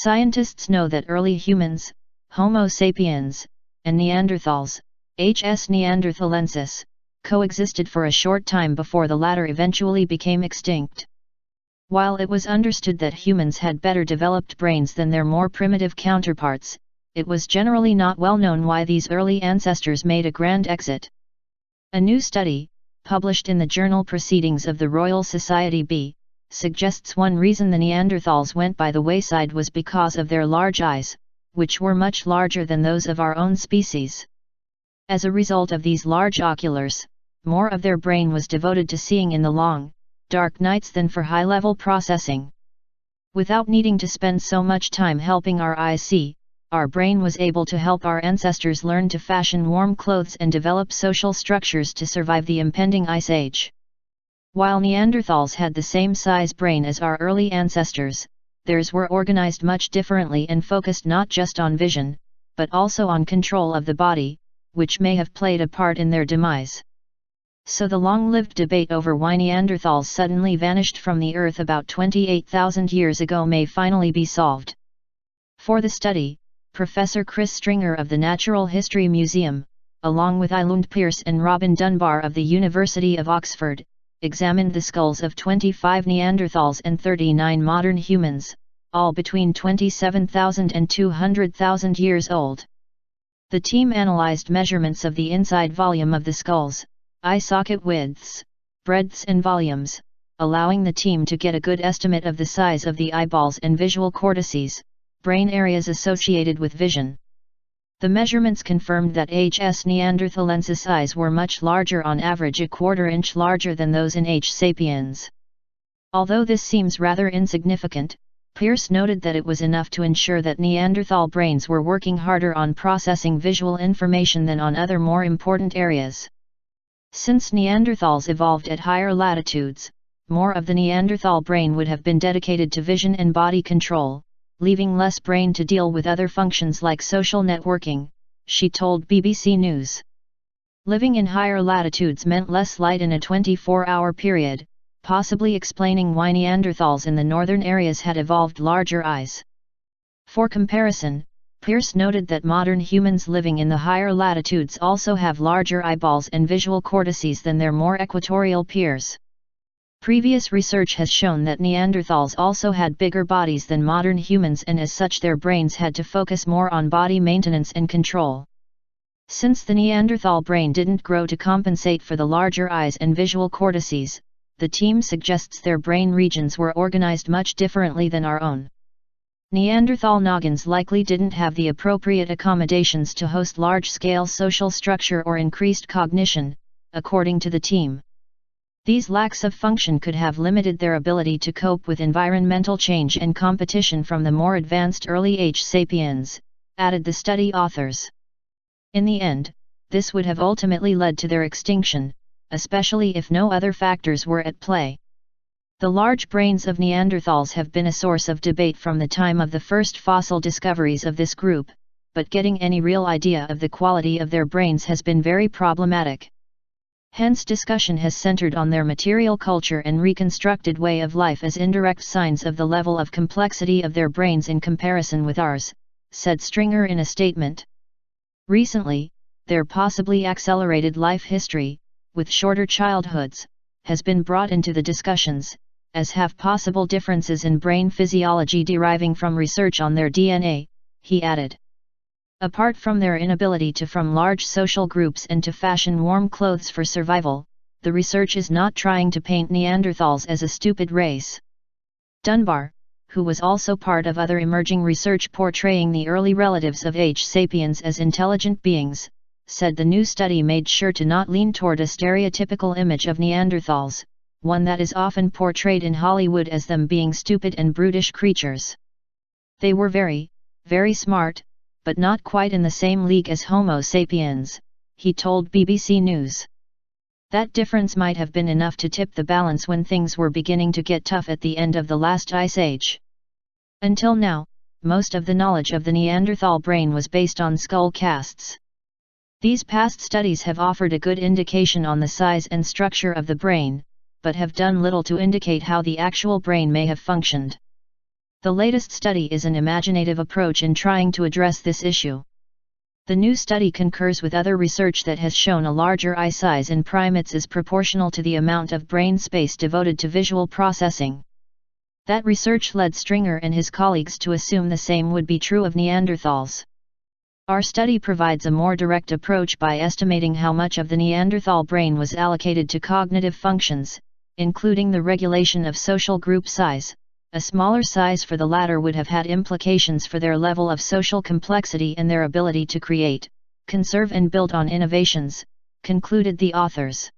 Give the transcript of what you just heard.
Scientists know that early humans, Homo sapiens, and Neanderthals, HS neanderthalensis, coexisted for a short time before the latter eventually became extinct. While it was understood that humans had better developed brains than their more primitive counterparts, it was generally not well known why these early ancestors made a grand exit. A new study, published in the journal Proceedings of the Royal Society B, suggests one reason the Neanderthals went by the wayside was because of their large eyes, which were much larger than those of our own species. As a result of these large oculars, more of their brain was devoted to seeing in the long, dark nights than for high-level processing. Without needing to spend so much time helping our eyes see, our brain was able to help our ancestors learn to fashion warm clothes and develop social structures to survive the impending ice age. While Neanderthals had the same size brain as our early ancestors, theirs were organized much differently and focused not just on vision, but also on control of the body, which may have played a part in their demise. So the long-lived debate over why Neanderthals suddenly vanished from the Earth about 28,000 years ago may finally be solved. For the study, Professor Chris Stringer of the Natural History Museum, along with Eilund Pearce and Robin Dunbar of the University of Oxford, examined the skulls of 25 Neanderthals and 39 modern humans, all between 27,000 and 200,000 years old. The team analyzed measurements of the inside volume of the skulls, eye socket widths, breadths and volumes, allowing the team to get a good estimate of the size of the eyeballs and visual cortices, brain areas associated with vision. The measurements confirmed that HS neanderthalensis eyes were much larger, on average a quarter-inch larger than those in H. sapiens. Although this seems rather insignificant, Pearce noted that it was enough to ensure that Neanderthal brains were working harder on processing visual information than on other more important areas. Since Neanderthals evolved at higher latitudes, more of the Neanderthal brain would have been dedicated to vision and body control, leaving less brain to deal with other functions like social networking, she told BBC News. Living in higher latitudes meant less light in a 24-hour period, possibly explaining why Neanderthals in the northern areas had evolved larger eyes. For comparison, Pearce noted that modern humans living in the higher latitudes also have larger eyeballs and visual cortices than their more equatorial peers. Previous research has shown that Neanderthals also had bigger bodies than modern humans, and as such their brains had to focus more on body maintenance and control. Since the Neanderthal brain didn't grow to compensate for the larger eyes and visual cortices, the team suggests their brain regions were organized much differently than our own. Neanderthal noggins likely didn't have the appropriate accommodations to host large-scale social structure or increased cognition, according to the team. These lacks of function could have limited their ability to cope with environmental change and competition from the more advanced early H. sapiens, added the study authors. In the end, this would have ultimately led to their extinction, especially if no other factors were at play. The large brains of Neanderthals have been a source of debate from the time of the first fossil discoveries of this group, but getting any real idea of the quality of their brains has been very problematic. Hence discussion has centered on their material culture and reconstructed way of life as indirect signs of the level of complexity of their brains in comparison with ours, said Stringer in a statement. Recently, their possibly accelerated life history, with shorter childhoods, has been brought into the discussions, as have possible differences in brain physiology deriving from research on their DNA, he added. Apart from their inability to form large social groups and to fashion warm clothes for survival, the research is not trying to paint Neanderthals as a stupid race. Dunbar, who was also part of other emerging research portraying the early relatives of H. sapiens as intelligent beings, said the new study made sure to not lean toward a stereotypical image of Neanderthals, one that is often portrayed in Hollywood as them being stupid and brutish creatures. They were very, very smart, but not quite in the same league as Homo sapiens, he told BBC News. That difference might have been enough to tip the balance when things were beginning to get tough at the end of the last ice age. Until now, most of the knowledge of the Neanderthal brain was based on skull casts. These past studies have offered a good indication on the size and structure of the brain, but have done little to indicate how the actual brain may have functioned. The latest study is an imaginative approach in trying to address this issue. The new study concurs with other research that has shown a larger eye size in primates is proportional to the amount of brain space devoted to visual processing. That research led Stringer and his colleagues to assume the same would be true of Neanderthals. Our study provides a more direct approach by estimating how much of the Neanderthal brain was allocated to cognitive functions, including the regulation of social group size. A smaller size for the latter would have had implications for their level of social complexity and their ability to create, conserve and build on innovations, concluded the authors.